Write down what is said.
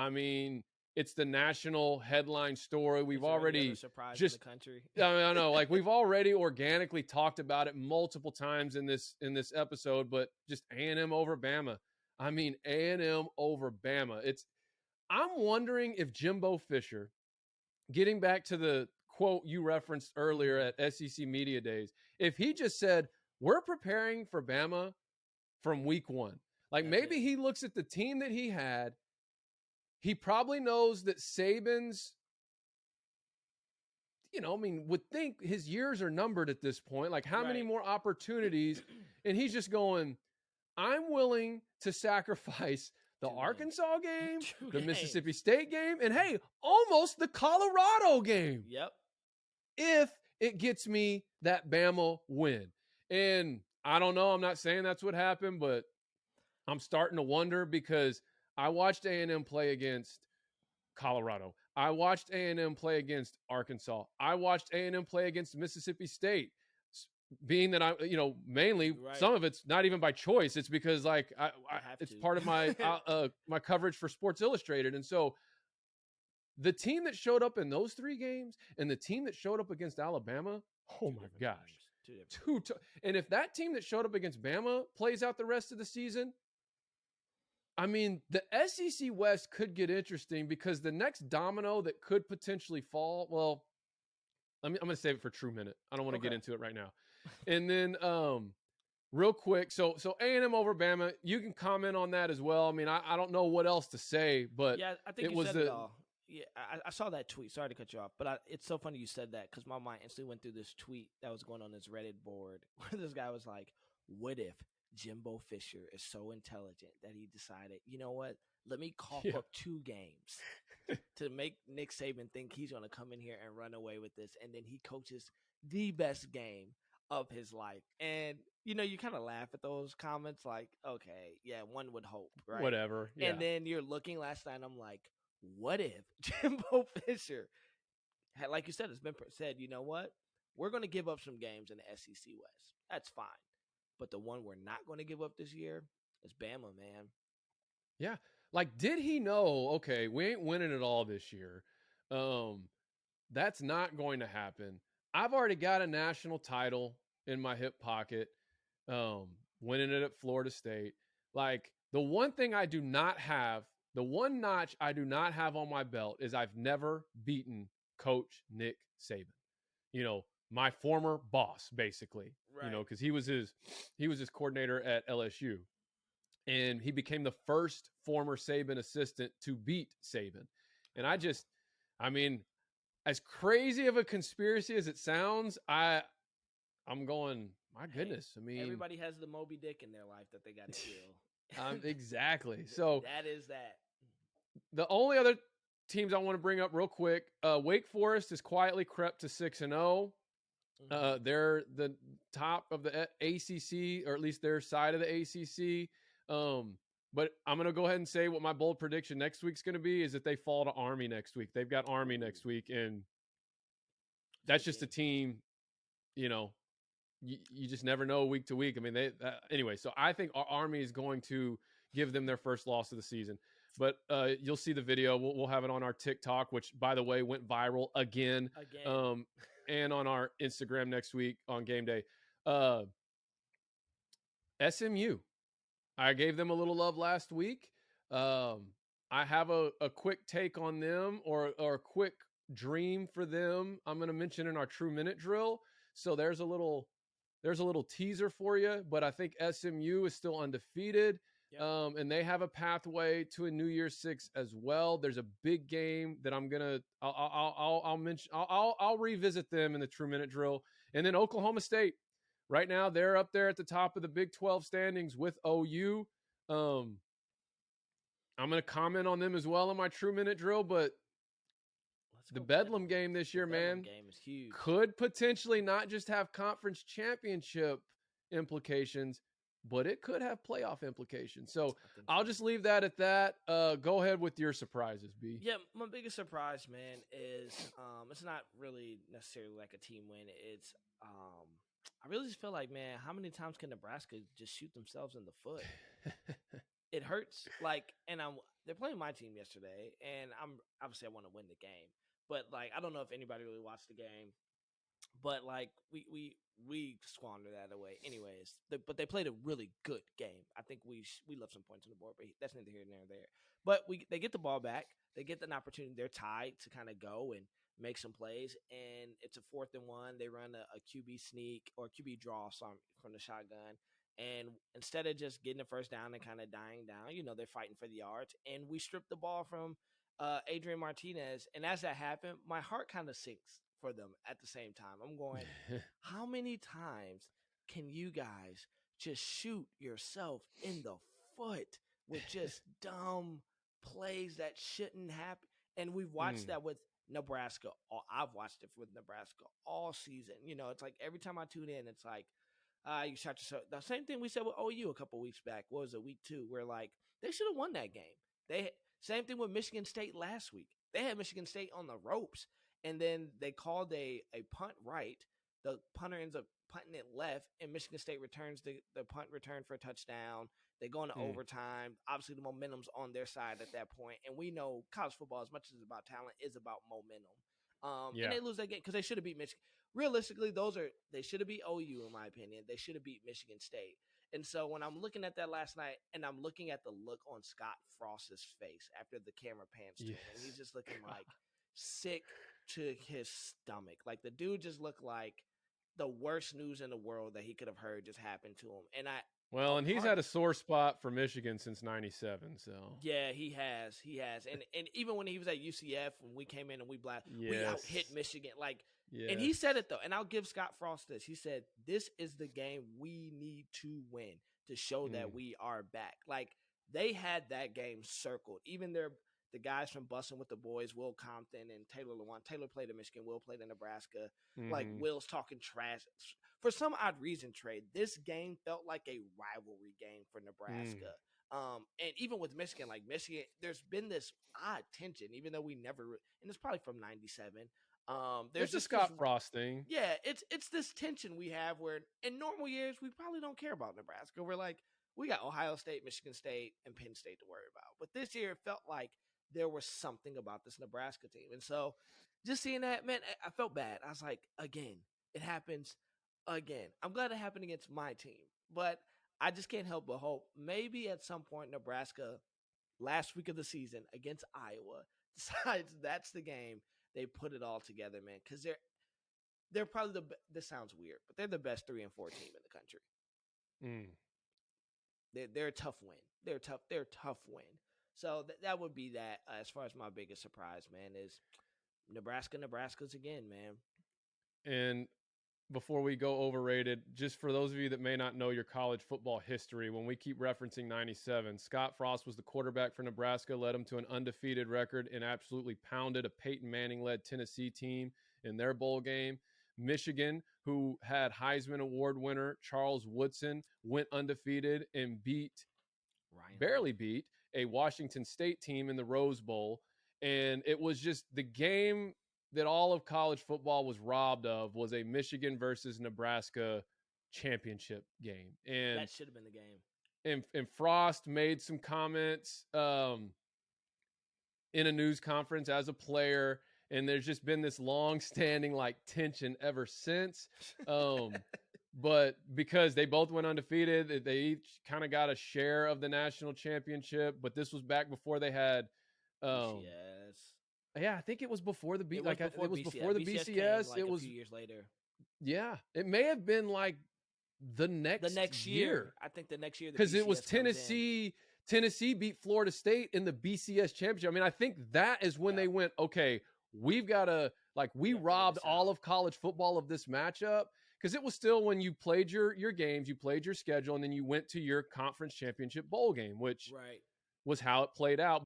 I mean, it's the national headline story. We've already surprised just in the country. I know, like we've already organically talked about it multiple times in this episode, but just A&M over Bama. I mean, A&M over Bama. I'm wondering if Jimbo Fisher, getting back to the quote you referenced earlier at SEC Media Days, if he just said, we're preparing for Bama from week one. Like maybe he looks at the team that he had. He probably knows that Saban's, would think his years are numbered at this point. Like how many more opportunities? And he's just going, I'm willing to sacrifice the Arkansas game, the Mississippi State game, and hey, almost the Colorado game. Yep. If it gets me that Bama win. And I don't know, I'm not saying that's what happened, but I'm starting to wonder because I watched A&M play against Colorado. I watched A&M play against Arkansas. I watched A&M play against Mississippi State. Being that I, mainly some of it's not even by choice. It's because like it's part of my my coverage for Sports Illustrated. And so the team that showed up in those three games and the team that showed up against Alabama, oh my gosh, and if that team that showed up against Bama plays out the rest of the season, I mean, the SEC West could get interesting because the next domino that could potentially fall, well, I'm going to save it for True Minute. I don't want to get into it right now. And then real quick, so A&M over Bama, you can comment on that as well. I mean, I don't know what else to say, but yeah, I think you said it all. Yeah, I saw that tweet. Sorry to cut you off, but it's so funny you said that because my mind instantly went through this tweet that was going on this Reddit board where this guy was like, what if Jimbo Fisher is so intelligent that he decided, you know what? Let me cough up 2 games to make Nick Saban think he's going to come in here and run away with this. And then he coaches the best game of his life. And, you kind of laugh at those comments like, okay, yeah, one would hope, right? Whatever. Yeah. And then you're looking last night, I'm like, what if Jimbo Fisher, like you said, it's been said, you know what? We're going to give up some games in the SEC West. That's fine. But the one we're not going to give up this year is Bama, man. Yeah. Like, did he know, okay, we ain't winning it all this year. That's not going to happen. I've already got a national title in my hip pocket, winning it at Florida State. Like, the one thing I do not have, the one notch I do not have on my belt is I've never beaten Coach Nick Saban. My former boss, basically, because he was his coordinator at LSU, and he became the first former Saban assistant to beat Saban. And I mean, as crazy of a conspiracy as it sounds, I'm going, my goodness. I mean, everybody has the Moby Dick in their life that they got to kill. Exactly. So that is that. The only other teams I want to bring up real quick, Wake Forest has quietly crept to 6-0. They're the top of the ACC, or at least their side of the ACC. But I'm going to go ahead and say what my bold prediction next week's going to be is that they fall to Army next week. They've got Army next week, and that's just a team, you just never know week to week. I mean, anyway, so I think our Army is going to give them their first loss of the season. But you'll see the video. We'll have it on our TikTok, which, by the way, went viral again. And on our Instagram next week on game day. SMU. I gave them a little love last week. I have a quick take on them or a quick dream for them. I'm going to mention in our True Minute drill. So there's a little teaser for you, but I think SMU is still undefeated. Yep. And they have a pathway to a New Year's Six as well. There's a big game that I'll mention. I'll revisit them in the True Minute drill. And then Oklahoma State, right now they're up there at the top of the Big 12 standings with OU. I'm going to comment on them as well in my True Minute drill, but the Bedlam game this year, man, game is huge. Could potentially not just have conference championship implications, but it could have playoff implications. So I'll just leave that at that. Go ahead with your surprises, B. Yeah, my biggest surprise, man, is it's not really necessarily like a team win. It's I really just feel like, man, how many times can Nebraska just shoot themselves in the foot? it hurts. Like, and they're playing my team yesterday, and I'm obviously I want to win the game, but like I don't know if anybody really watched the game, but like we squandered that away. Anyways, but they played a really good game. I think we left some points on the board, but that's neither here nor there. But they get the ball back. They get an opportunity. They're tied to kind of go and make some plays, and it's a 4th and 1. They run a QB sneak or QB draw from the shotgun. And instead of just getting the first down and kind of dying down, they're fighting for the yards. And we stripped the ball from Adrian Martinez. And as that happened, my heart kind of sinks for them at the same time. I'm going, how many times can you guys just shoot yourself in the foot with just dumb plays that shouldn't happen? And we've watched that with Nebraska. I've watched it with Nebraska all season. It's like every time I tune in, it's like, you shot yourself. The same thing we said with OU a couple weeks back. What was it, week 2? Where like they should have won that game. Same thing with Michigan State last week. They had Michigan State on the ropes, and then they called a punt right. The punter ends up punting it left, and Michigan State returns the punt return for a touchdown. They go into overtime. Obviously, the momentum's on their side at that point, and we know college football, as much as it's about talent, is about momentum. And they lose that game because they should have beat Michigan. Realistically, they should have beat OU, in my opinion. They should have beat Michigan State. And so when I'm looking at that last night, and I'm looking at the look on Scott Frost's face after the camera pans to him, and he's just looking like sick to his stomach. Like the dude just looked like the worst news in the world that he could have heard just happened to him. And he's had a sore spot for Michigan since '97. So yeah, he has, and even when he was at UCF, when we came in and we out hit Michigan, like, and he said it though, and I'll give Scott Frost this. He said, "This is the game we need to win to show that we are back." Like they had that game circled. Even the guys from Bussin' with the Boys, Will Compton and Taylor Lewan. Taylor played at Michigan. Will played in Nebraska. Like Will's talking trash. For some odd reason, Trey, this game felt like a rivalry game for Nebraska. And even with Michigan, like Michigan, there's been this odd tension, even though we never, and it's probably from '97. There's a Scott Frost thing. Yeah, it's this tension we have where in normal years we probably don't care about Nebraska. We're like, we got Ohio State, Michigan State, and Penn State to worry about. But this year it felt like there was something about this Nebraska team. And so just seeing that, man, I felt bad. I was like, again, it happens again. I'm glad it happened against my team, but I just can't help but hope maybe at some point Nebraska last week of the season against Iowa decides that's the game. They put it all together, man, because they're probably this sounds weird, but they're the best 3 and 4 team in the country. They're a tough win. They're a tough win. So that would be that as far as my biggest surprise, man, is Nebraska's again, man. And before we go overrated, just for those of you that may not know your college football history, when we keep referencing '97, Scott Frost was the quarterback for Nebraska, led them to an undefeated record, and absolutely pounded a Peyton Manning-led Tennessee team in their bowl game. Michigan, who had Heisman Award winner Charles Woodson, went undefeated and barely beat a Washington State team in the Rose Bowl. And it was just the game that all of college football was robbed of, was a Michigan versus Nebraska championship game. And that should have been the game. And Frost made some comments in a news conference as a player, and there's just been this long-standing like tension ever since. But because they both went undefeated, they each kind of got a share of the national championship. But this was back before they had BCS. Yeah, I think it was before the it was before the BCS. Like it was a few years later. Yeah, it may have been like the next year. I think the next year, because it was Tennessee. Tennessee beat Florida State in the BCS championship. I mean, I think that is when they went, okay, we've got to, like, we robbed all of college football of this matchup, because it was still when you played your games, you played your schedule, and then you went to your conference championship bowl game, which was how it played out.